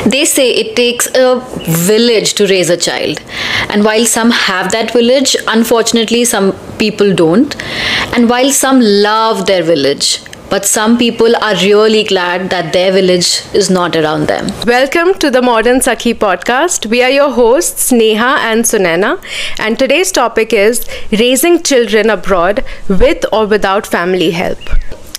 They say it takes a village to raise a child. And while some have that village, unfortunately, some people don't. And while some love their village, but some people are really glad that their village is not around them. Welcome to the Modern Sakhi podcast. We are your hosts, Neha and Sunaina. And today's topic is raising children abroad with or without family help.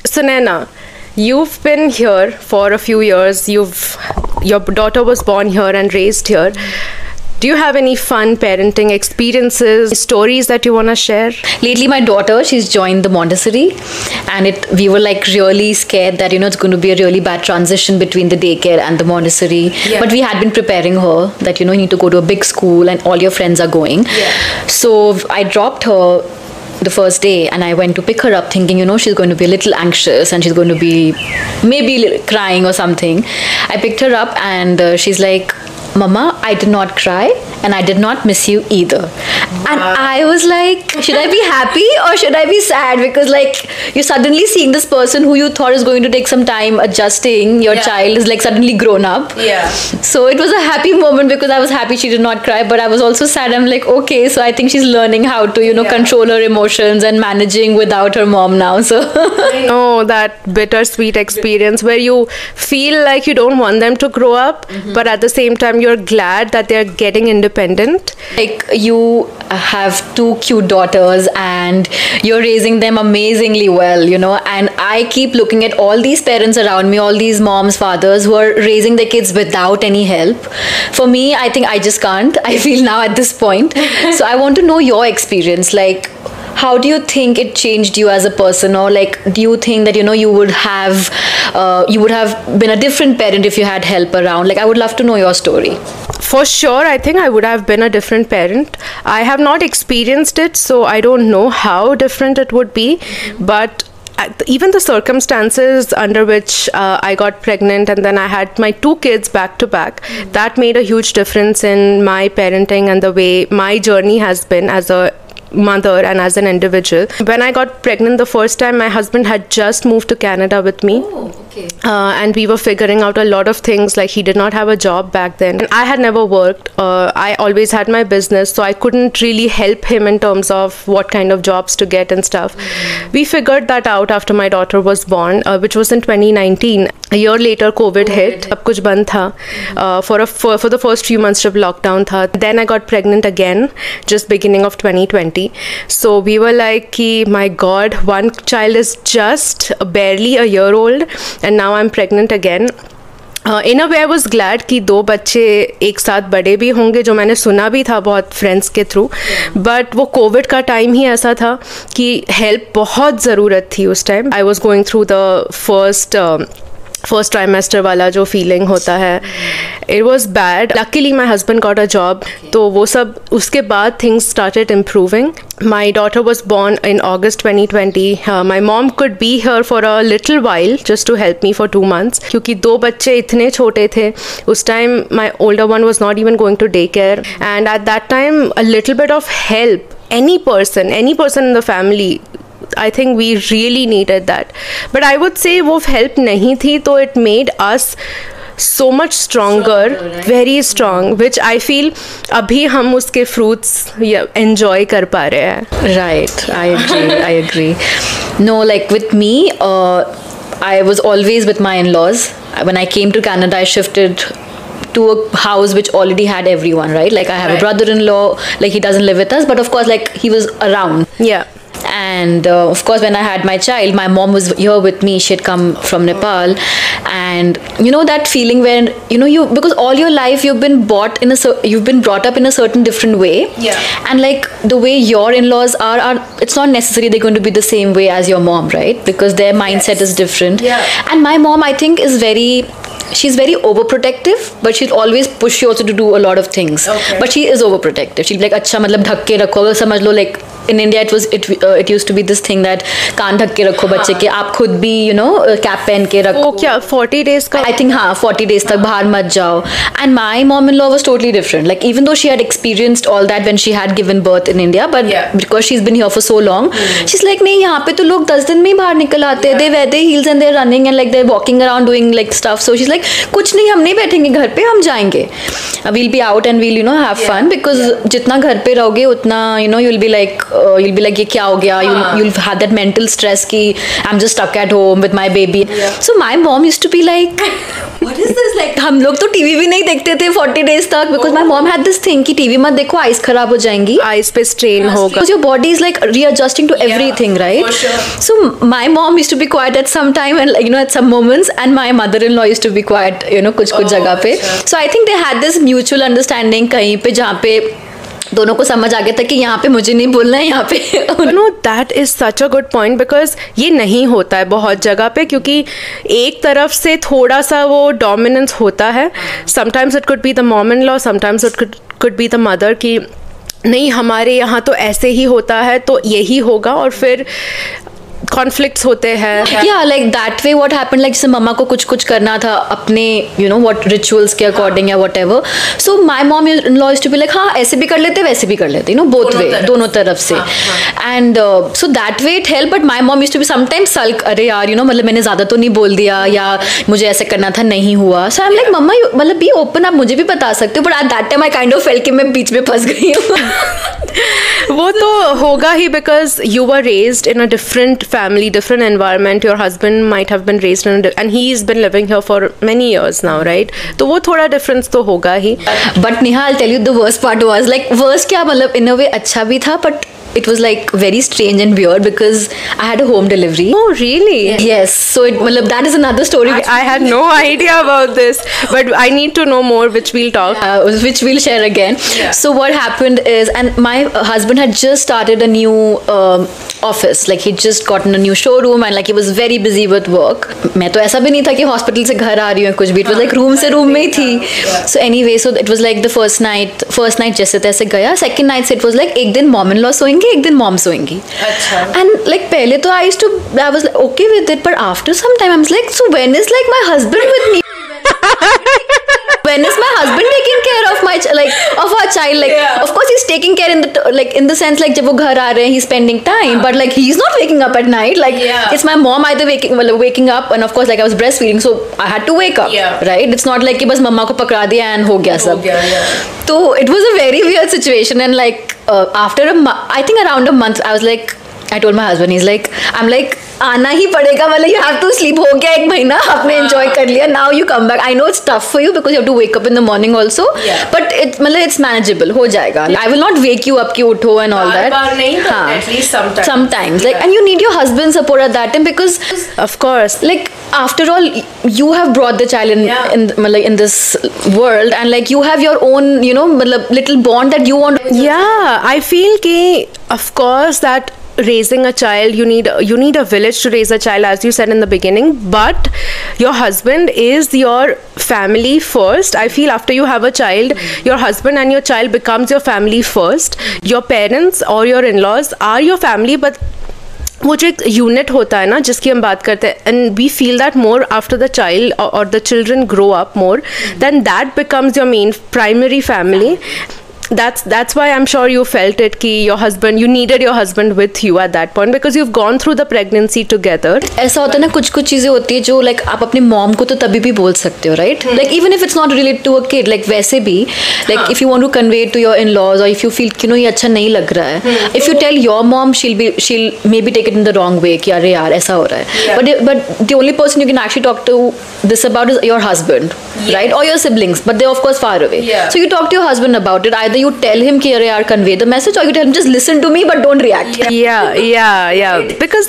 Sunaina, you've been here for a few years. Your daughter was born here and raised here. Do you have any fun parenting experiences, stories that you want to share? Lately, my daughter, she's joined the Montessori, and we were like really scared that it's going to be a really bad transition between the daycare and the Montessori. Yeah. But we had been preparing her that you need to go to a big school and all your friends are going. Yeah. So I dropped her the first day and I went to pick her up thinking she's going to be a little anxious and she's going to be maybe crying or something. I picked her up and she's like, "Mama, I did not cry and I did not miss you either." Wow. And I was like, should I be happy or should I be sad? Because you're suddenly seeing this person who you thought is going to take some time adjusting. Your child is suddenly grown up. Yeah. So it was a happy moment because I was happy she did not cry, but I was also sad. I'm like, okay, so I think she's learning how to control her emotions and managing without her mom now. So oh, that bittersweet experience where you feel like you don't want them to grow up, but at the same time you're glad that they're getting independent. You have two cute daughters and you're raising them amazingly well, and I keep looking at all these parents around me, all these moms, fathers who are raising their kids without any help. For me, I think I just can't. I feel now at this point. So I want to know your experience. How do you think it changed you as a person, or do you think that you would have been a different parent if you had help around? I would love to know your story. For sure, I think I would have been a different parent. I have not experienced it, so I don't know how different it would be. But even the circumstances under which I got pregnant and then I had my two kids back to back, that made a huge difference in my parenting and the way my journey has been as a mother and as an individual. When I got pregnant the first time, my husband had just moved to Canada with me. Oh, okay. And we were figuring out a lot of things. He did not have a job back then. I had never worked. I always had my business, so I couldn't really help him in terms of what kind of jobs to get and stuff. We figured that out after my daughter was born, which was in 2019. A year later, COVID hit. Sab kuch band tha. For the first few months, jab lockdown tha. Then I got pregnant again, just beginning of 2020. So we were like, my God, one child is just barely a year old and now I'm pregnant again. In a way I was glad कि दो बच्चे एक साथ बड़े भी होंगे, जो मैंने सुना भी था बहुत फ्रेंड्स के थ्रू. बट वो कोविड का टाइम ही ऐसा था कि हेल्प बहुत ज़रूरत थी उस time. I was going through the first trimester वाला जो फीलिंग होता है. It was bad. Luckily my husband got a job, तो वो सब उसके बाद things started improving. My daughter was born in August 2020. My mom could be here for a little while just to help me for 2 months, क्योंकि दो बच्चे इतने छोटे थे उस time. My older one was not even going to day care, and at that time a little bit of help, any person in the family, I think we really needed that. But I would say वो help नहीं थी, तो it made us so much stronger, right? Very strong, which I feel अभी हम उसके fruits enjoy कर पा रहे हैं. Right, I agree. No, with me, I was always with my in-laws. When I came to Canada, I shifted to a house which already had everyone, right? I have a brother-in-law, he doesn't live with us, but of course he was around. Yeah. And of course when I had my child, my mom was here with me. She had come from Nepal, and that feeling when because all your life you've been brought up in a certain different way. Yeah. And the way your in-laws are it's not necessarily they're going to be the same way as your mom, right? Because their mindset is different. Yeah. And my mom, I think, she's very overprotective, but she'll always push you also to do a lot of things. Okay. But she is overprotective. She'll be like, अच्छा मतलब ढक के रखो, समझ लो in India it used to be this thing that कान ढक के रखो बच्चे के, आप खुद भी कैप पहन के रखो. वो क्या 40 days का? I think 40 days तक बाहर मत जाओ. And my mom-in-law was totally different. Like even though she had experienced all that when she had given birth in India, but because she's been here for so long, she's like नहीं, यहाँ पे तो लोग 10 दिन में ही बाहर निकल आते हैं. They wear their heels and they're running and like they're walking around doing like stuff. So she's like कुछ नहीं, हम नहीं बैठेंगे घर पे, हम जाएंगे. We'll be out and we'll have fun, because जितना घर पे रहोगे उतना you'll be like ये क्या हो गया. You'll have that mental stress कि I'm just stuck at home with my baby. So my mom used to be like what is this, like हम लोग तो टीवी भी नहीं देखते थे 40 days तक, because my mom had this thing कि टीवी मत देखो, आइज खराब हो जाएंगी, आइज पे स्ट्रेन होगा, because your body is like readjusting to everything, right? For sure. So my mom used to be quiet at some time and at some moments, and my mother-in-law used to be quiet कुछ जगह पे. So I think they had this mutual understanding कहीं पे जहाँ पे दोनों को समझ आ गया था कि यहाँ पे मुझे नहीं बोलना है, यहाँ पे that is such a good point, because ये नहीं होता है बहुत जगह पे, क्योंकि एक तरफ से थोड़ा सा वो डोमिनेंस होता है. Sometimes it could be the mom in law, sometimes it could be the mother की नहीं हमारे यहाँ तो ऐसे ही होता है तो यही होगा, और फिर कॉन्फ्लिक्ट्स होते हैं. या like that way what happened, like जैसे मम्मा को कुछ करना था अपने व्हाट रिचुअल्स के अकॉर्डिंग या whatever, so my mom in law used to be like हाँ ऐसे भी कर लेते वैसे भी कर लेते, बोथ वे, दोनों तरफ से. And so that way it help. But my mom used to be sometimes sulk, अरे यार मतलब मैंने ज्यादा तो नहीं बोल दिया या मुझे ऐसे करना था नहीं हुआ. सो आई एम लाइक मम्मा मतलब बी ओपन, आप मुझे भी बता सकते हो. But at that time I kind of fail कि मैं बीच में फंस गई हूँ. वो तो होगा ही, because you were raised in a different family, different environment. Your husband might have been raised in and he's been living here for many years now, right? तो वो थोड़ा difference तो होगा ही. But Neha, I'll tell you the worst part was like worst क्या मतलब in a way अच्छा भी था, but it was like very strange and weird because I had a home delivery. Oh really? Yes. So that is another story. I had no idea about this, but I need to know more, which we'll talk. Which we'll share again. Yeah. So what happened is, and my husband had just started a new office. Like he just gotten a new showroom and like he was very busy with work. मैं तो ऐसा भी नहीं था कि hospital से घर आ रही हूँ कुछ भी. It was like room से room में ही थी. So anyway, so it was like the first night जैसे तैसे गया. Second night से it was like एक दिन mom-in-law सोएंगे, एक दिन मॉम सोएंगी. And like पहले तो I was like okay with it, but after some time I was like, so when is like my husband with me? When is my husband taking care of my of our child? Like of course he's taking care in the sense like जब वो घर आ रहे हैं he's spending time, but like he's not waking up at night. Like it's my mom either waking up, and of course like I was breastfeeding, so I had to wake up. Right? It's not like कि बस मम्मा को पकड़ा दिया and हो गया सब. So it was a very weird situation, and like after I think around a month I was like, I told my husband, he's like, I'm like आना ही पड़ेगा, मतलब you have to sleep, हो गया एक महीना आपने enjoy कर लिया, now you come back. I know it's tough for you because you have to wake up in the morning also, but it's manageable, हो जाएगा. I will not wake you up कि उठो and all that. नहीं, at least sometimes like, and you need your husband's support at that time, because of course like after all you have brought the child in this world, and like you have your own little bond that you want. I feel कि of course that raising a child, you need a village to raise a child, as you said in the beginning, but your husband is your family first. I feel after you have a child, your husband and your child becomes your family first. Your parents or your in-laws are your family, but वो जो एक unit होता है ना जिसकी हम बात करते हैं, and we feel that more after the child और the children grow up more, then that becomes your main primary family. That's why I'm sure you felt it कि you needed your husband with you at that point, because you've gone through the pregnancy together. ऐसा होता है ना, कुछ चीजें होती है जो like आप अपने मॉम को तो तभी भी बोल सकते हो, right? Like even if it's not related to a kid, like वैसे भी like if you want to convey it to your in-laws, or if you feel कि ये अच्छा नहीं लग रहा है, if you tell your mom, she'll maybe take it in the wrong way कि अरे यार ऐसा हो रहा है, but the only person you can actually talk to this about is your husband, right? Or your siblings, but they're of course far away. So you talk to your husband about it. Either you tell him कि अरे यार convey the message, or you tell him just listen to me but don't react. Because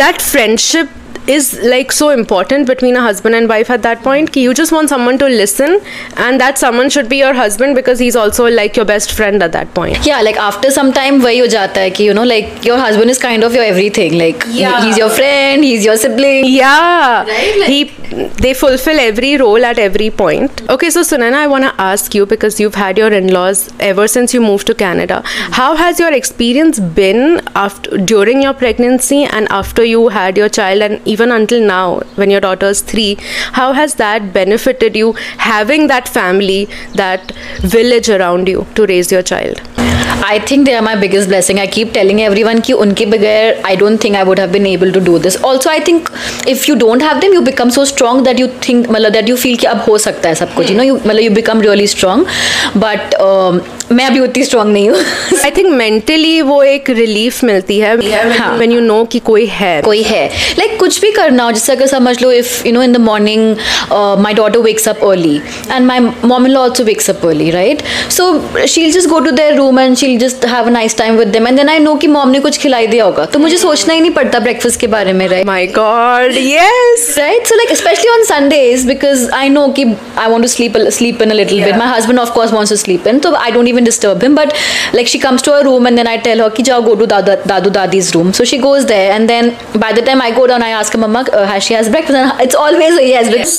that friendship is like so important between a husband and wife at that point कि you just want someone to listen, and that someone should be your husband because he's also like your best friend at that point. Yeah, like after some time वही हो जाता है कि like your husband is kind of your everything, like he's your friend, he's your sibling. Yeah, right? Like, they fulfill every role at every point. Okay, so Sunaina, I want to ask you, because you've had your in-laws ever since you moved to Canada. How has your experience been during your pregnancy and after you had your child, and even until now when your daughter is 3? How has that benefited you, having that family, that village around you to raise your child? I think they are my biggest blessing. I keep telling everyone कि उनके बगैर I don't think I would have been able to do this. Also, I think if you don't have them, you become so strong that you think मतलब that you feel कि अब हो सकता है सब कुछ. You become really strong. But मैं अभी उतनी strong नहीं हूँ. I think mentally वो एक relief मिलती है when you know कि कोई है. Like कुछ भी करना हो, जैसे अगर समझ लो if in the morning my daughter wakes up early and my mom-in-law also wakes up early, right? So she'll just go to their room and she'll just have a nice time with them, and then I know कि mom ने कुछ खिलाई दिया होगा, तो मुझे सोचना ही नहीं पड़ता breakfast के बारे में, right? My God, yes. Right? So like especially on Sundays, because I know कि I want to sleep in a little bit. My husband of course wants to sleep in, so I don't even disturb him. But like she comes to her room and then I tell her कि जाओ go to Dadu Dadi's room. So she goes there, and then by the time I go down, I ask her, Mama, has breakfast? And it's always a yes.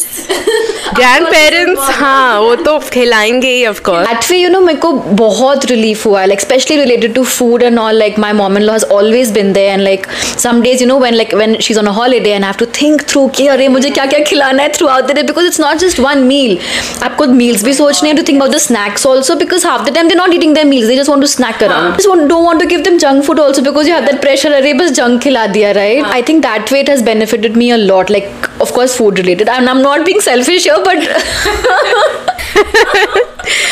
Grandparents, हाँ, वो तो खिलाएंगे ही, of course. That way, मेरे को बहुत relief हुआ, like especially related to food and all. Like my mom-in-law has always been there, and like some days, when she's on a holiday and I have to think through कि अरे मुझे क्या क्या खिलाना है throughout the day, because it's not just one meal. आपको meals भी सोचने हैं, to think about the snacks also, because half the time they're not eating their meals, they just want to snack around. Don't want to give them junk food also, because you have that pressure, अरे बस junk खिला दिया, right? I think that way it has benefited me a lot. Like of course food related, and I'm not being selfish here, but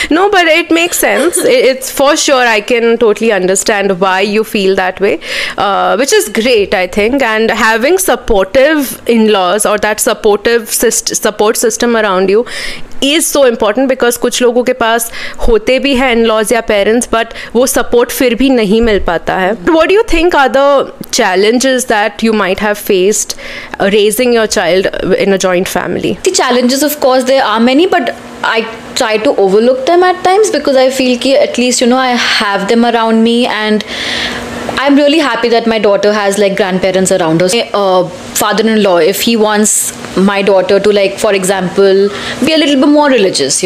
no, but it makes sense. It's for sure, I can totally understand why you feel that way, which is great, I think. And having supportive in-laws or that supportive support system around you is so important, because कुछ लोगों के पास होते भी हैं in-laws या parents, but वो support फिर भी नहीं मिल पाता है. What do you think are the challenges that you might have faced raising your child in a joint family? The challenges, of course, there are many, but I try to overlook them at times, because I feel कि at least I have them around me, and I'm really happy that my daughter has like grandparents around her. Father-in-law, if he wants my daughter to, like, for example, be a little bit more religious,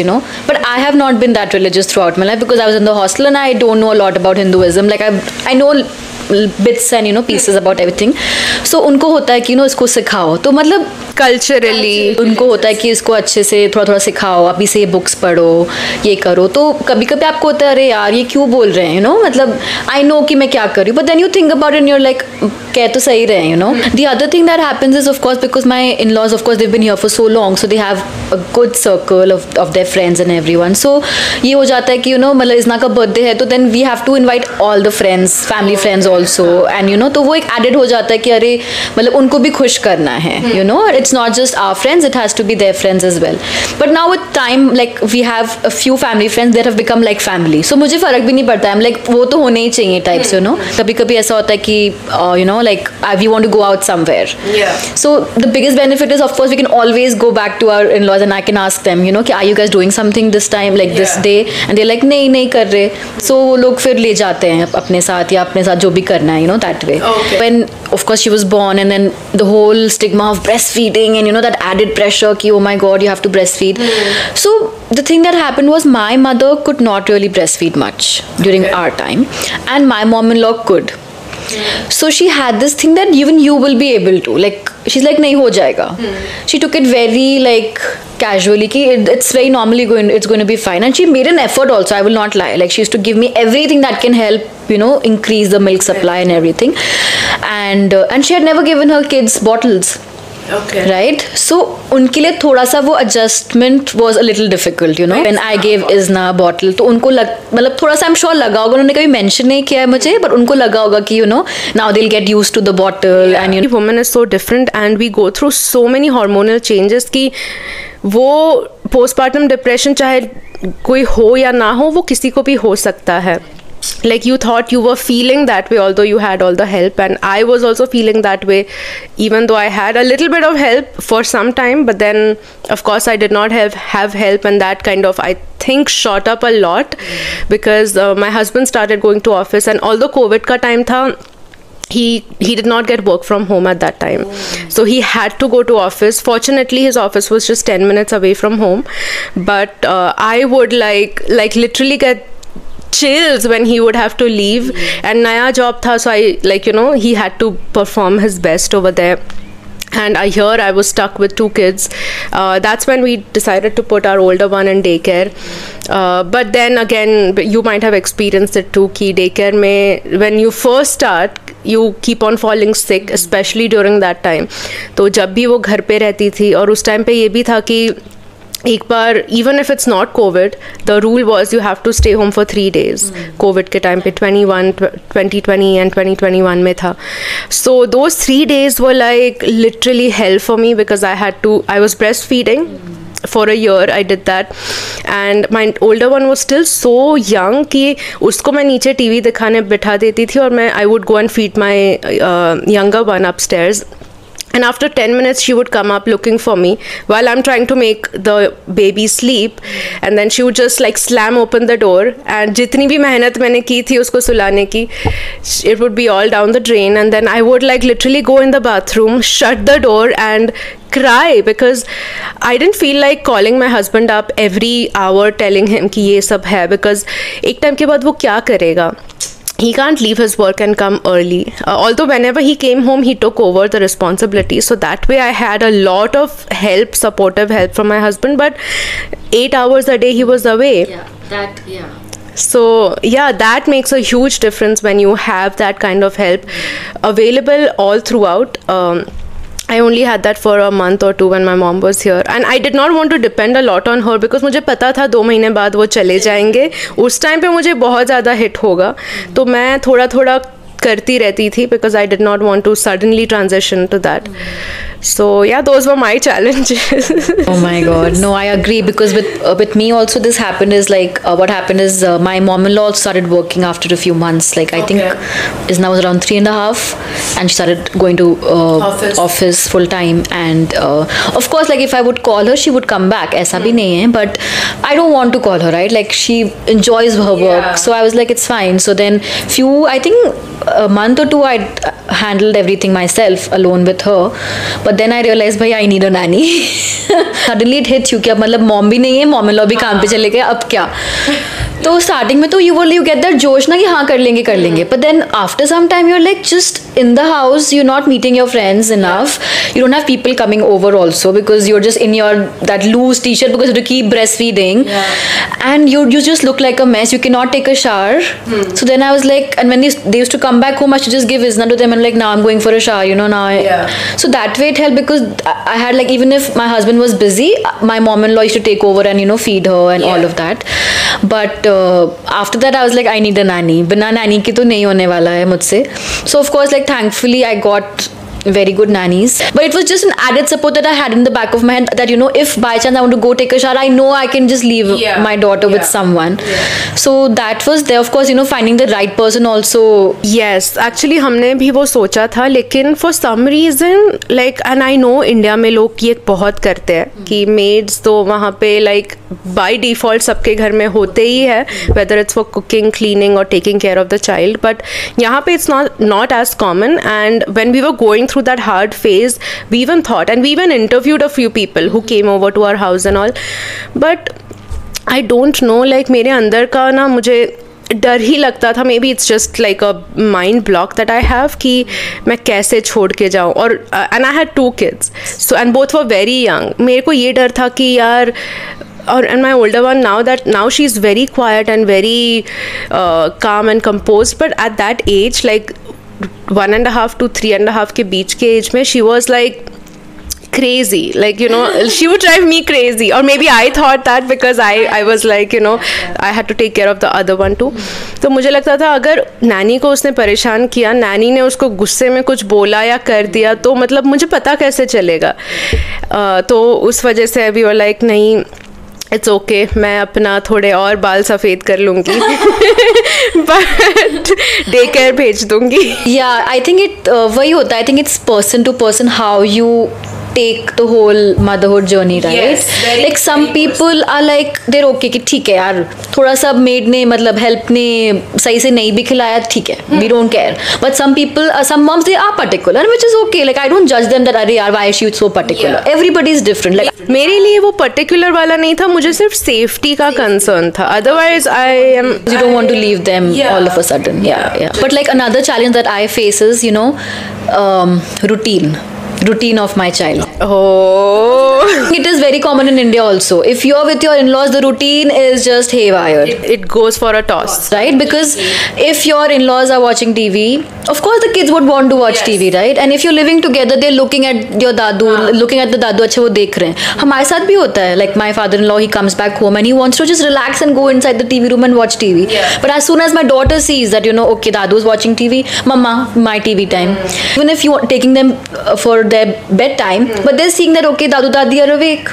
but I have not been that religious throughout my life, because I was in the hostel and I don't know a lot about Hinduism. Like I know bits and pieces about everything. So उनको होता है कि इसको सिखाओ, तो मतलब culturally उनको होता है कि इसको अच्छे से थोड़ा सिखाओ, अभी से ये बुक्स पढ़ो, ये करो. तो कभी कभी आपको होता है अरे यार ये क्यों बोल रहे हैं, मतलब आई नो कि मैं क्या कर रही हूँ, but then you think about it, you're like कह तो सही रहे हैं. The other thing that happens is of course because my in laws of course they been here for so long, so they have a good circle of their friends and everyone. So ये हो जाता है कि मतलब इजना का birthday है, तो then we have to invite all the friends, family friends also, and तो वो एक एडेड हो जाता है कि अरे मतलब उनको भी खुश करना है, it's not just our friends, it has to be their friends as well. But now with time, like we have a few family friends that have become like family, so मुझे फर्क भी नहीं पड़ता है, like वो तो होने ही चाहिए types, कभी कभी ऐसा होता है कि like we want to go out somewhere, so the biggest benefit is of course we can always go back to our in-laws and I can ask them कि are you guys doing something this time, like this day, and they're like नहीं कर रहे, so वो लोग फिर ले जाते हैं अपने साथ या अपने साथ जो भी करना है, that way. When of course she was born, and then the whole stigma of breastfeeding and that added pressure ki oh my god you have to breastfeed. So the thing that happened was my mother could not really breastfeed much during our time, and my mom-in-law could. So she had this thing that even you will be able to, like she's like nahi ho jayega. She took it very like casually ki it's very normally it's going to be fine, and she made an effort also, I will not lie. Like she used to give me everything that can help increase the milk supply and everything, and she had never given her kids bottles. Okay. Right? So उनके लिए थोड़ा सा वो adjustment was a little difficult, when I gave Isna a bottle, तो उनको मतलब थोड़ा सा I'm sure लगा होगा, उन्होंने कभी mention नहीं किया है मुझे, but उनको लगा होगा कि now they'll get used to the bottle, and woman is so different and we go through so many hormonal changes कि वो postpartum depression चाहे कोई हो या ना हो, वो किसी को भी हो सकता है. like you thought you were feeling that way although you had all the help, and I was also feeling that way even though I had a little bit of help for some time, but then of course I did not have help, and that kind of, I think, shot up a lot because my husband started going to office, and although COVID ka time tha, he did not get work from home at that time, so he had to go to office. Fortunately his office was just 10 minutes away from home, but I would like literally get chills when he would have to leave, and naya job tha, so I, like, you know, he had to perform his best over there, and I was stuck with 2 kids. That's when we decided to put our older one in daycare, but then again, you might have experienced it too, ki daycare mein when you first start you keep on falling sick, especially during that time. तो जब भी वो घर पे रहती थी, और उस टाइम पे ये भी था कि एक बार, even if it's not COVID, the rule was you have to stay home for 3 days. COVID के टाइम पे 2020 and 2021 में था. So those 3 days were like literally hell for me because I was breastfeeding. For a year I did that, and my older one was still so young कि उसको मैं नीचे TV दिखाने बिठा देती थी, और I would go and feed my younger one upstairs. And after 10 minutes, she would come up looking for me while I'm trying to make the baby sleep. And then she would just like slam open the door. And jitni bhi mehnat maine ki thi usko sulane ki, it would be all down the drain. And then I would like literally go in the bathroom, shut the door and cry because I didn't feel like calling my husband up every hour telling him कि ये सब है, because एक time के बाद वो क्या करेगा? He can't leave his work and come early. Although whenever he came home, he took over the responsibility. So that way I had a lot of help, supportive help from my husband. But 8 hours a day he was away. Yeah. So yeah, that makes a huge difference when you have that kind of help available all throughout. I only had that for a month or 2 when my mom was here, and I did not want to depend a lot on her because मुझे पता था 2 महीने बाद वो चले जाएंगे. उस time पे मुझे बहुत ज़्यादा हिट होगा, तो मैं थोड़ा करती रहती थी because I did not want to suddenly transition to that. So yeah, those were my challenges. Oh my god, no, I agree, because with me also this happened is like what happened is my mom-in-law started working after a few months, like I think is now around 3.5, and she started going to office full time, and of course like if I would call her she would come back, aisa bhi nahi hai, but I don't want to call her, right? Like she enjoys her work, so I was like it's fine. So then I think a month or 2 I handled everything myself alone with her, but then I realized bhai I need a nanny. Suddenly it hits you कि अब मतलब mom भी नहीं है, मॉम-इन-लॉ भी काम पे चले गए, अब क्या? तो स्टार्टिंग में तो you get that जोश ना कि हाँ कर लेंगे, but then after some time you're like just in the house, you're not meeting your friends enough, you don't have people coming over also because you're just in your that loose t-shirt because you have to keep breastfeeding, and you just look like a mess, you cannot take a shower. So then I was like, and when they used to come back home, I should just give Isna to them and like, now I'm going for a shower, now so that way it helped, because I had like, even if my husband was busy, my mom-in-law used to take over and feed her and all of that. But after that I was like I need a nanny, बिना nanny की तो नहीं होने वाला है मुझसे. So of course like thankfully I got very good nannies, but it was just an added support that I had in the back of my head that if by chance I want to go take a shower, I know I can just leave my daughter with someone. So that was there. Of course finding the right person also. Yes, actually हमने भी वो सोचा था, लेकिन for some reason like, and I know India में लोग ये बहुत करते हैं कि maids तो वहाँ पे like by default सबके घर में होते ही है, whether it's for cooking, cleaning or taking care of the child, but यहाँ पे it's not as common. And when we were going through that hard phase, we even thought, and we even interviewed a few people who came over to our house and all, but I don't know, like मेरे अंदर का ना मुझे डर ही लगता था, may be it's just like a mind block that I have कि मैं कैसे छोड़ के जाऊँ. और and I had 2 kids, so and both were very young. मेरे को ये डर था कि यार, and my older one now she's very quiet and very calm and composed, but at that age like 1.5 to 3.5 के बीच के एज में she was like crazy, like she would drive me crazy, or maybe I thought that because I was like I had to take care of the other one too. तो मुझे लगता था अगर नैनी को उसने परेशान किया, नैनी ने उसको गुस्से में कुछ बोला या कर दिया, तो मतलब मुझे पता कैसे चलेगा. तो उस वजह से we were like नहीं, इट्स ओके, मैं अपना थोड़े और बाल सफ़ेद कर लूँगी बट डे केयर भेज दूँगी. Yeah, I think वही होता है. I think it's person to person how you take the whole motherhood journey, right? Yes, like some people are like they're okay कि ठीक है यार, थोड़ा सा maid ने मतलब help ने सही से नहीं भी खिलाया, ठीक है, we don't care. But some people, some moms, they are particular, which is okay. Like I don't judge them that अरे यार why is she so particular? Yeah. Everybody is different. Like मेरे लिए वो पर्टिकुलर वाला नहीं था, मुझे सिर्फ सेफ्टी का कंसर्न था. Otherwise I am, you don't want to leave them all of a sudden. Yeah. But like another challenge that I face is, you know, routine of my child. oh, It is very common in India also. If you're with your in-laws, the routine is just haywire. it goes for a toss. Right? Because if your in-laws are watching TV, of course the kids would want to watch TV, right? And if you're living together, they're looking at your dadu, looking at the dadu, अच्छा वो देख रहे हैं. हमारे साथ भी होता है. Like my father-in-law, he comes back home and he wants to just relax and go inside the TV room and watch TV. But as soon as my daughter sees that, you know, okay, dadu's watching TV, mama, my TV time. Even if you are taking them for their bedtime, but they're seeing that, okay, dadu dadi are awake.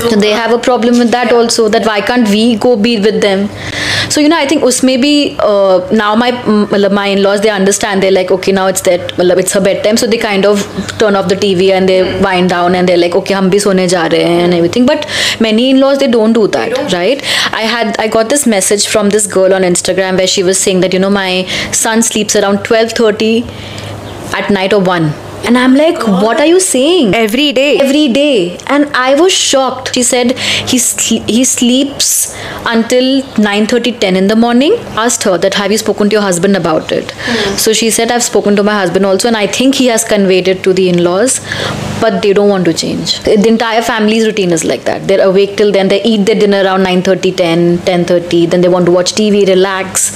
So they have a problem with that also, that why can't we go be with them? So, you know, I think usme bhi now my in-laws, they understand. They're like, okay, now it's it's her bedtime, so they kind of turn off the TV and they wind down and they're like, okay, hum bhi sone ja rahe hain and everything. But many in-laws, they don't do that, right? I got this message from this girl on Instagram where she was saying that, you know, my son sleeps around 12:30 at night or 1. And I'm like, what are you saying? Every day. And I was shocked. She said he sleeps until 9:30, 10 in the morning. Asked her that, have you spoken to your husband about it? So she said, I've spoken to my husband also, and I think he has conveyed it to the in-laws, but they don't want to change. The entire family's routine is like that. They're awake till then. They eat their dinner around 9:30, 10, 10:30. Then they want to watch TV, relax.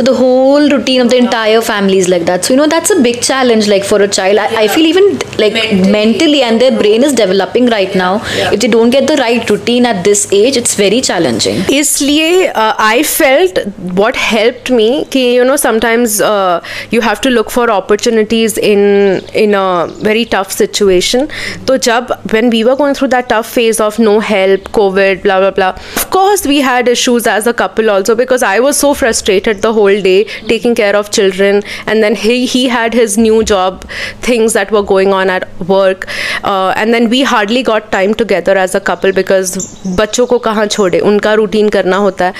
So the whole routine of the entire family is like that. So, you know, that's a big challenge, like for a child. I feel even like mentally, and their brain is developing right now. If they don't get the right routine at this age, it's very challenging. इसलिए I felt what helped me कि, you know, sometimes you have to look for opportunities in a very tough situation. तो जब when we were going through that tough phase of no help, COVID, blah blah blah, of course we had issues as a couple also, because I was so frustrated the whole day taking care of children, and then he had his new job, things that were going on at work, and then we hardly got time together as a couple because बच्चों को कहाँ छोड़े, उनका routine करना होता है.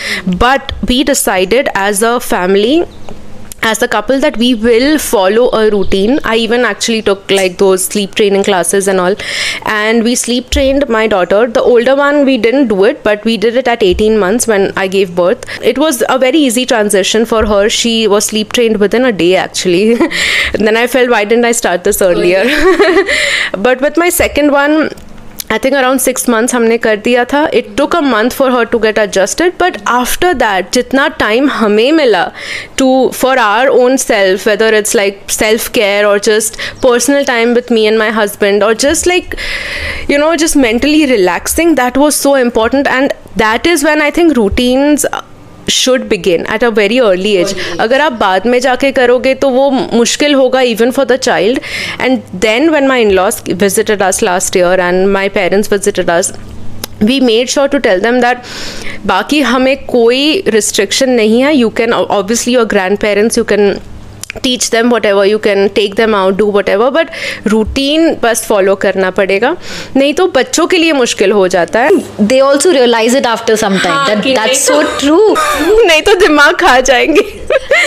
But we decided as a family, as a couple, that we will follow a routine. I even actually took like those sleep training classes and all, and we sleep trained my daughter. The older one, we didn't do it, but we did it at 18 months when I gave birth. It was a very easy transition for her. She was sleep trained within a day actually. Then I felt, why didn't I start this earlier? But with my second one, I think around 6 months हमने कर दिया था. It took a month for her to get adjusted, but after that जितना time हमें मिला to for our own self, whether it's like self care or just personal time with me and my husband, or just like, you know, just mentally relaxing, that was so important. And that is when I think routines should begin at a very early age. अगर आप बाद में जाके करोगे तो वो मुश्किल होगा even for the child. And then when my in-laws visited us last year and my parents visited us, we made sure to tell them that बाकी हमें कोई restriction नहीं है. You can obviously, your grandparents, you can teach them whatever, you can take them out, do whatever, but routine बस follow करना पड़ेगा, नहीं तो बच्चों के लिए मुश्किल हो जाता है. They also realize it after some time. That's so true. नहीं तो दिमाग खा जाएंगे.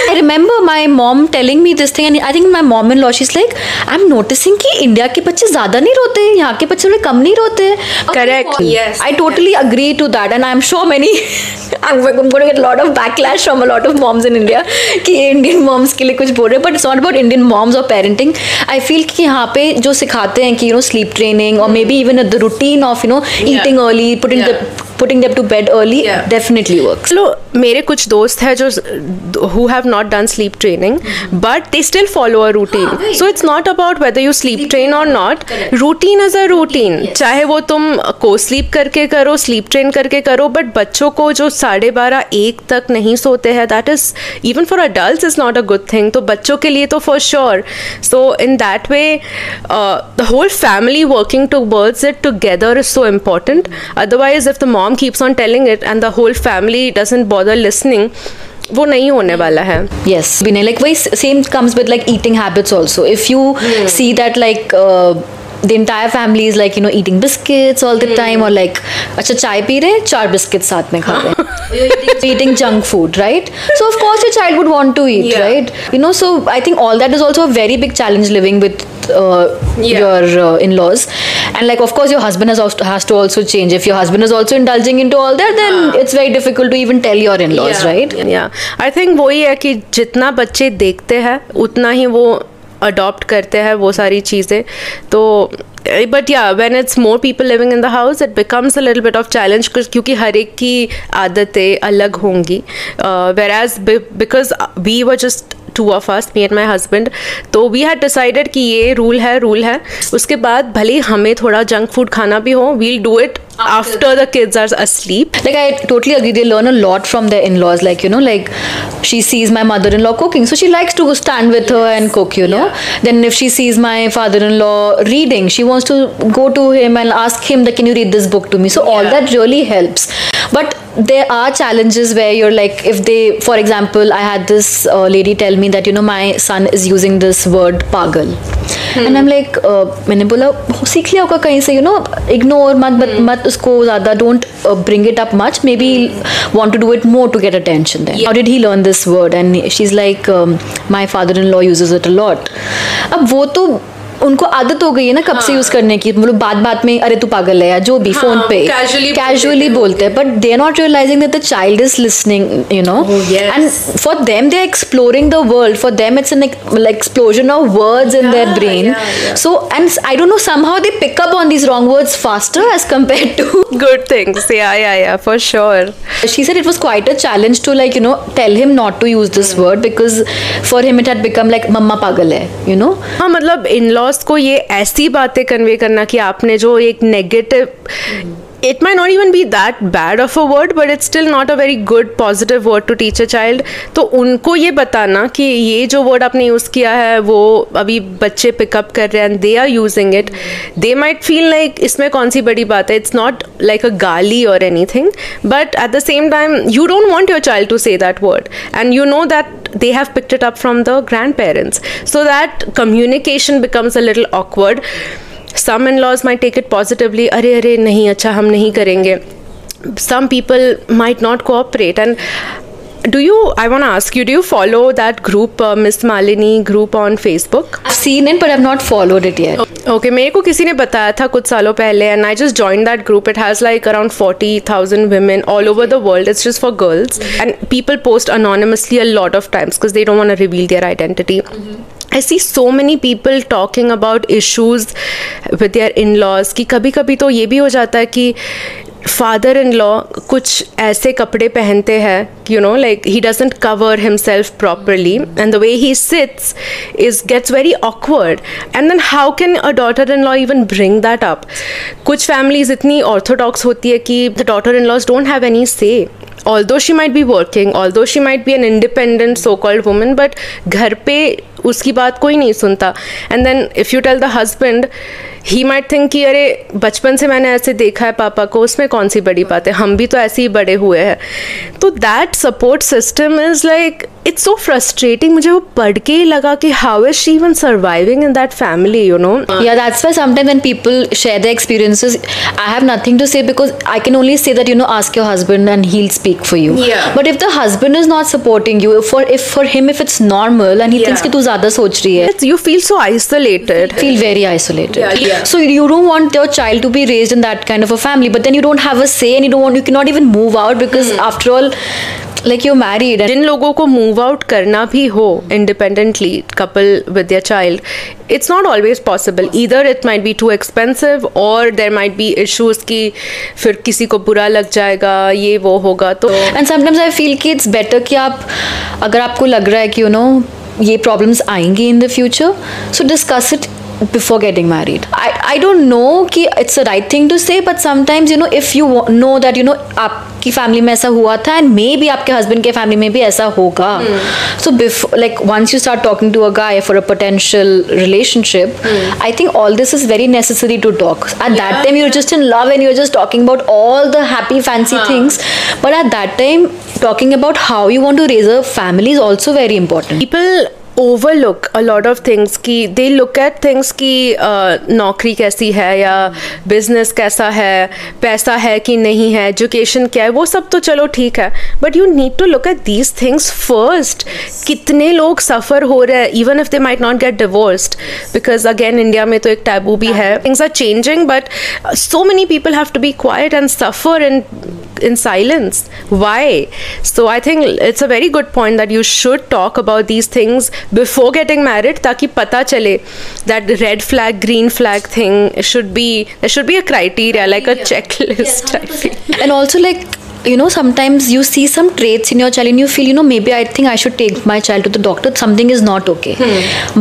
I remember my mom telling me this thing, and I think my mom-in-law, she's like, I'm noticing कि इंडिया के बच्चे ज़्यादा नहीं रोते, यहाँ के बच्चे थोड़े कम नहीं रोते. Correct. Yes. I totally agree to that, and I'm sure I'm going to get a lot of backlash from a lot of moms in India कि Indian moms के लिए कुछ बोल रहे हैं, but it's not about Indian moms or parenting. I feel कि यहाँ पे जो सिखाते हैं कि, you know, sleep training or maybe even the routine of, you know, eating early, putting them to bed early, definitely works. So मेरे कुछ दोस्त हैं जो who have not done sleep training, but they still follow a routine. So it's not about whether you sleep train or not. Routine is a routine. चाहे वो तुम co-sleep करके करो, sleep train करके करो, but बच्चों को जो 12:30-1 तक नहीं सोते हैं, that is even for adults is not a good thing. तो बच्चों के लिए तो for sure. So in that way, the whole family working towards it together is so important. Otherwise, if the mom mom keeps on telling it and the whole family doesn't bother listening, वो नहीं होने वाला है. Yes, Binay, like वही same comes with like eating habits also. If you see that like the entire family is like, you know, eating biscuits all the time, or like अच्छा चाय P रहे हैं 4 biscuits साथ में खा रहे हैं, eating junk food, right? So of course your child would want to eat, right? You know, so I think all that is also a very big challenge living with your in-laws, and like of course your husband has to also change. If your husband is also indulging into all that, then it's very difficult to even tell your in-laws, right? Yeah, I think वही है कि जितना बच्चे देखते हैं उतना ही वो adopt करते हैं वो सारी चीज़ें. तो बट या when it's more people living in the house it becomes a little bit of challenge, क्योंकि हर एक की आदतें अलग होंगी. whereas because we were just two of us, me and my husband, तो we had decided कि ये रूल है. उसके बाद भले ही हमें थोड़ा जंक फूड खाना भी हो, we'll do it after the kids are asleep. Like I totally agree, they learn a lot from their in-laws. Like, you know, like she sees my mother-in-law cooking, so she likes to stand with her and cook, you know. Then if she sees my father-in-law reading, she wants to go to him and ask him that, can you read this book to me? So all that really helps. But there are challenges where you're like, if they, for example, I had this lady tell me that, you know, my son is using this word pagal. And I'm like, मैंने बोला सीख लिया होगा कहीं से, you know, ignore मत उसको ज़्यादा, don't bring it up much, maybe want to do it more to get attention then. How did he learn this word? And she's like, my father-in-law uses it a lot. अब वो तो उनको आदत हो गई है ना कब से यूज करने की, मतलब बात में अरे तू पागल है या जो भी फोन पे कैजुअली बोलते हैं, but they are not realizing that the child is listening, you know, and for them they are exploring the world, for them it's an explosion of words in their brain. So and I don't know, somehow they pick up on these wrong words faster as compared to good things. Yeah, for sure. She said it was quite a challenge to, like, you know, tell him not to use this word, because for him it had become like मम्मा पागल है, you know. हाँ, मतलब in-laws को ये ऐसी बातें convey करना कि आपने जो एक negative, it might not even be that bad of a word, but it's still not a very good positive word to teach a child. तो उनको ये बताना कि ये जो word आपने यूज़ किया है वो अभी बच्चे पिकअप कर रहे हैं and they are using it, they might feel like इसमें कौन सी बड़ी बात है, it's not like a गाली or anything, but at the same time you don't want your child to say that word, and you know that they have picked it up from the grandparents, so that communication becomes a little awkward. Some in-laws might take it positively, अरे नहीं अच्छा हम नहीं करेंगे. Some people might not cooperate. And I want to ask you, do you follow that group, Miss Malini group on Facebook? I've seen it, but I've not followed it yet. Okay, मेरे को किसी ने बताया था कुछ सालों पहले, and I just joined that group. It has like around 40,000 women all over the world. It's just for girls, and people post anonymously a lot of times because they don't want to reveal their identity. I see so many people talking about issues with their in-laws कि कभी-कभी तो ये भी हो जाता है कि father in law कुछ ऐसे कपड़े पहनते हैं, you know, like he doesn't cover himself properly and the way he sits gets very awkward, and then how can a daughter-in-law even bring that up? कुछ families इतनी orthodox होती है कि the daughter-in-laws don't have any say, although she might be working, although she might be an independent so-called woman, but घर पे उसकी बात कोई नहीं सुनता. And then if you tell the husband, he might think कि अरे बचपन से मैंने ऐसे देखा है पापा को, उसमें कौन सी बड़ी बात है, हम भी तो ऐसे ही बड़े हुए हैं. तो that support system is like, it's so frustrating. मुझे वो पढ़ के ही लगा कि how is she even surviving in that family, you know? Yeah, that's why sometimes when people share their experiences, I have nothing to say, because I can only say that, you know, ask your husband and he'll speak for you. Yeah. But if the husband is not supporting you, if for him if it's normal and he thinks कि तू ज़्यादा सोच रही है, you feel so isolated. Feel very isolated. Yeah. So you don't want your child to be raised in that kind of a family, but then you don't have a say and you cannot even move out, because after all, like, you're married. जिन लोगों को move out करना भी हो independently, couple with their child, it's not always possible. Either it might be too expensive, or there might be issues कि फिर किसी को बुरा लग जाएगा, ये वो होगा तो. And sometimes I feel कि it's better कि आप, अगर आपको लग रहा है कि, you know, ये प्रॉब्लम्स आएंगी in the future, so discuss it before getting married. I don't know कि it's the right thing to say, but sometimes you know if you know that you know आपकी family में ऐसा हुआ था and maybe आपके husband के family में भी ऐसा होगा. So before, like once you start talking to a guy for a potential relationship, I think all this is very necessary to talk. At that time you're just in love and you're just talking about all the happy fancy things, but at that time talking about how you want to raise a family is also very important. People overlook a lot of things कि they look at things कि नौकरी कैसी है या business कैसा है, पैसा है कि नहीं है, एजुकेशन क्या है, वो सब तो चलो ठीक है, but you need to look at these things first. कितने लोग सफ़र हो रहे हैं even if they might not get divorced, because again India में तो एक टैबू भी है. Things are changing but so many people have to be quiet and suffer in silence. Why? So I think it's a very good point that you should talk about these things before getting married, ताकि पता चले that red flag, green flag thing should be, there should be a criteria, like a checklist, I feel. And also like you know sometimes you see some traits in your child and you feel you know maybe I think I should take my child to the doctor, something is not okay.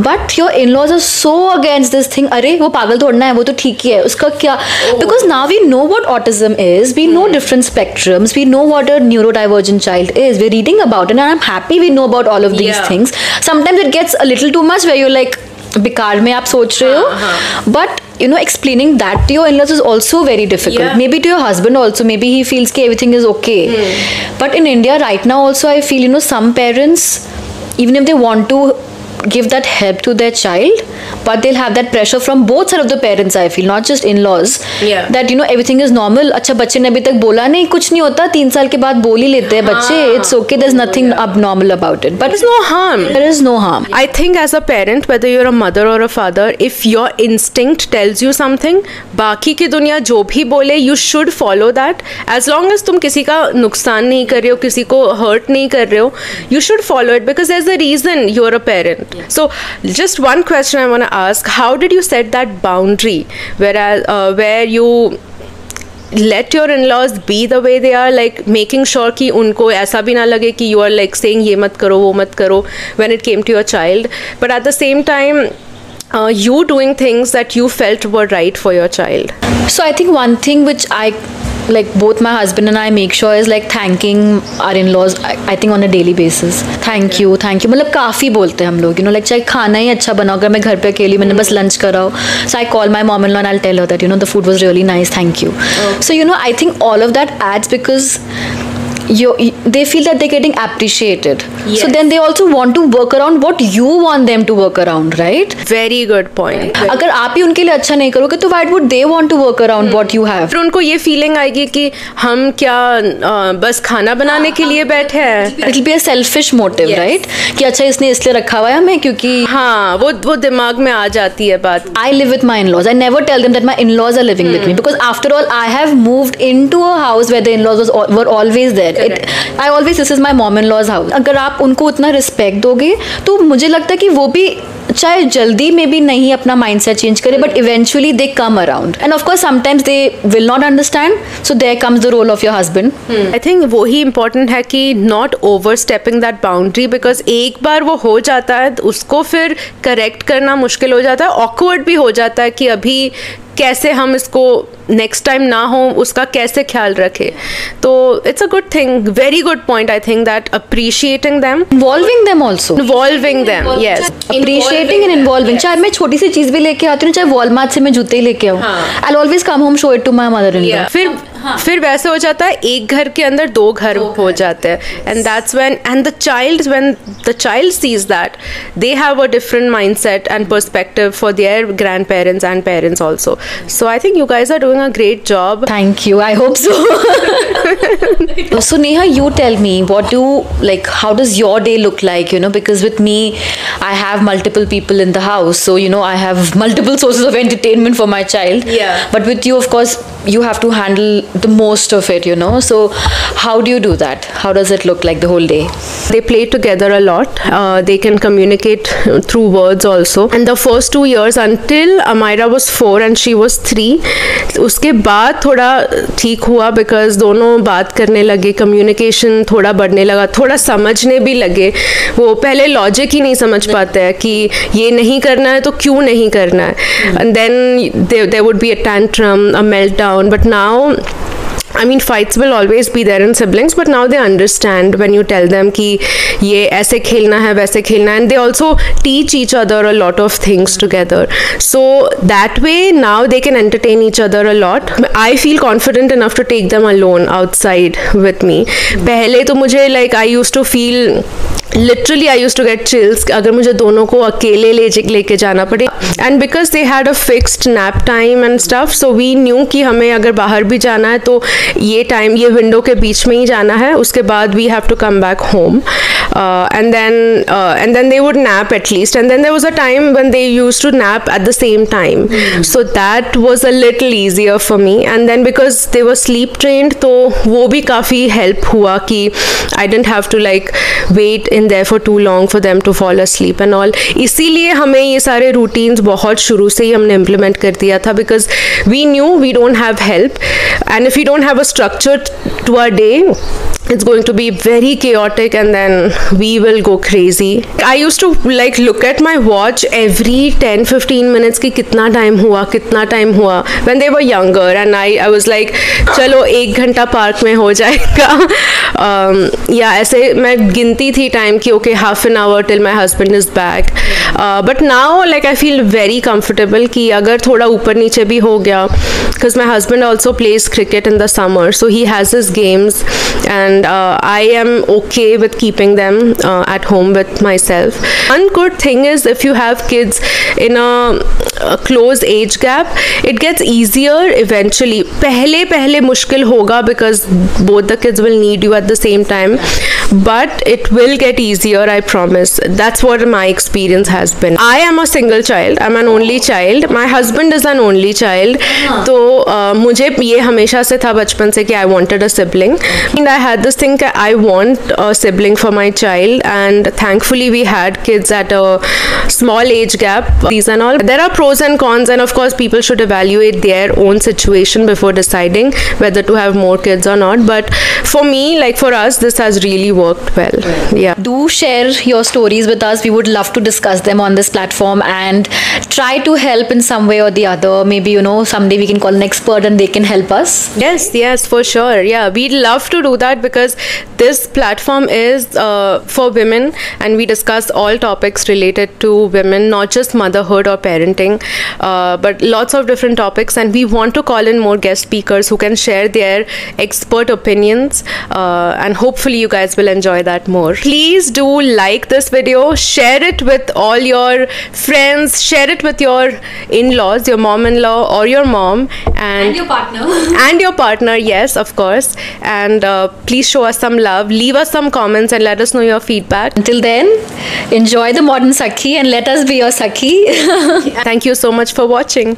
But your in-laws are so against this thing. अरे वो पागल थोड़ना है, वो तो ठीक ही है, उसका क्या? Because now we know what autism is, we know different spectrums, we know what a neurodivergent child is, we're reading about it and I'm happy we know about all of these things. Sometimes it gets a little too much where you're like बेकार में आप सोच रहे हो, but you know explaining that to your in-laws is also very difficult. Maybe to your husband also, maybe he feels that everything is okay. But in India right now also I feel you know some parents, even if they want to give that help to their child, but they'll have that pressure from both sides of the parents, I feel, not just in-laws, that you know everything is normal. अच्छा बच्चे ने अभी तक बोला नहीं, कुछ नहीं होता, 3 साल के बाद बोल ही लेते हैं बच्चे, it's okay, there's nothing abnormal about it. But there's no harm. There is no harm. I think as a parent, whether you're a mother or a father, if your instinct tells you something, बाकी की दुनिया जो भी बोले, you should follow that. As long as तुम किसी का नुकसान नहीं कर रहे हो, किसी को hurt नहीं कर रहे हो, you should follow it because there's a reason you're a parent. So just one question I want to ask, how did you set that boundary where you let your in-laws be the way they are, like making sure कि उनको ऐसा भी ना लगे कि you are like saying ये मत करो वो मत करो when it came to your child, but at the same time you doing things that you felt were right for your child? So I think one thing which I like both my husband and I make sure is like thanking our in-laws, I think on a daily basis. Thank you मतलब काफ़ी बोलते हैं हम लोग, you know, like चाहे खाना ही अच्छा बनाओ, अगर मैं घर पे अकेली मैंने बस लंच कराओ, so I call my mom-in-law and I'll tell her that you know the food was really nice, thank you. So you know I think all of that adds because they feel that they're getting appreciated. So then they also want to work around what you want them to work around, right? Very good point. अगर आप ही उनके लिए अच्छा नहीं करोगे तो why would they want to work around what you have? फिर उनको ये फीलिंग आएगी कि हम क्या बस खाना बनाने के लिए बैठे हैं. It'll be a selfish motive, right? कि अच्छा इसने इसलिए रखा हुआ है हमें क्योंकि हाँ वो दिमाग में आ जाती है बात. I live with my in-laws. I never tell them that my in-laws are living with me because after all I have moved into a house where the in-laws were always there. This is my mom-in-law's house. अगर आप उनको उतना respect दोगे तो मुझे लगता है कि वो भी चाहे जल्दी में भी नहीं अपना माइंडसेट चेंज करे, but eventually they come around. And of course sometimes they will not understand, so there comes the role of your husband. I think वो ही इंपॉर्टेंट है कि not overstepping that boundary, because एक बार वो हो जाता है उसको फिर करेक्ट करना मुश्किल हो जाता है, ऑकवर्ड भी हो जाता है कि अभी कैसे हम इसको नेक्स्ट टाइम ना हो उसका कैसे ख्याल रखे. तो it's a good thing, very good point. I think that appreciating them, involving them, yes, appreciating and involving. चाहे मैं छोटी सी चीज भी लेके आती हूँ, चाहे वॉलमार्ट से मैं जूते लेके आऊँ, I will always come home show it to my mother in law. फिर वैसे हो जाता है एक घर के अंदर दो घर हो जाते हैं. And that's when the child sees that they have a different mindset and perspective for their grandparents and parents also. So I think you guys are doing a great job. Thank you. I hope so. So Neha, you tell me, how does your day look like, you know, because with me I have multiple people in the house, so you know I have multiple sources of entertainment for my child. But with you, of course, you have to handle the most of it, you know. So how do you do that? How does it look like the whole day? They play together a lot. They can communicate through words also. And the first 2 years until Amira was 4 and she was 3, उसके बाद थोड़ा ठीक हुआ because दोनों बात करने लगे, communication थोड़ा बढ़ने लगा, थोड़ा समझने भी लगे. वो पहले लॉजिक ही नहीं समझ पाते हैं कि ये नहीं करना है तो क्यों नहीं करना है. And then there would be a tantrum, a meltdown, but now I mean, fights will always be there in siblings, but now they understand when you tell them कि ये ऐसे खेलना है वैसे खेलना है, and they also teach each other a lot of things together. So that way now they can entertain each other a lot. I feel confident enough to take them alone outside with me. पहले तो मुझे like I used to feel literally I used to get chills अगर मुझे दोनों को अकेले लेके जाना पड़े. And because they had a fixed nap time and stuff, so we knew कि हमें अगर बाहर भी जाना है तो ये टाइम ये विंडो के बीच में ही जाना है, उसके बाद we have to come back home. And then they would nap at least, and then there was a time when they used to nap at the same time. So that was a little easier for me. And then because they were sleep trained, तो वो भी काफ़ी help हुआ कि I didn't have to like wait in there for too long for them to fall asleep and all. इसीलिए हमें ये सारे routines बहुत शुरू से ही हमने implement कर दिया था, because we knew we don't have help, and if we don't have a structure to our day, it's going to be very chaotic and then we will go crazy. I used to like look at my watch every 10-15 minutes कि कितना time हुआ when they were younger, and I was like चलो 1 घंटा park में हो जाएगा. या ऐसे मैं गिनती थी time कि okay half an hour till my husband is back. But now like I feel very comfortable कि अगर थोड़ा ऊपर नीचे भी हो गया, because my husband also plays cricket in the summer, so he has his games, and I am okay with keeping them at home with myself. One good thing is if you have kids in a close age gap, it gets easier eventually. पहले मुश्किल होगा because both the kids will need you at the same time, but it will get easier, I promise. That's what my experience has been. I am a single child. I'm an only child. My husband is an only child. तो मुझे ये हमेशा से था बचपन से कि I wanted a sibling, and I had this thing that I want a sibling for my child, and thankfully we had kids at a small age gap. These and all. There are pros and cons, and of course people should evaluate their own situation before deciding whether to have more kids or not. But for me, like for us, this has really worked well. Yeah. Do share your stories with us. We would love to discuss them on this platform and try to help in some way or the other. Maybe, you know, someday we can call an expert and they can help us. Yes, for sure. Yeah, we'd love to do that because this platform is for women, and we discuss all topics related to women, not just motherhood or parenting, but lots of different topics. And we want to call in more guest speakers who can share their expert opinions, and hopefully you guys will enjoy that more. Please do like this video, share it with all your friends, share it with your in-laws, your mom-in-law or your mom, and your partner. And your partner, yes, of course. And please show us some love, leave us some comments and let us know your feedback. Until then, enjoy the modern Sakhi and let us be your Sakhi. Thank you so much for watching.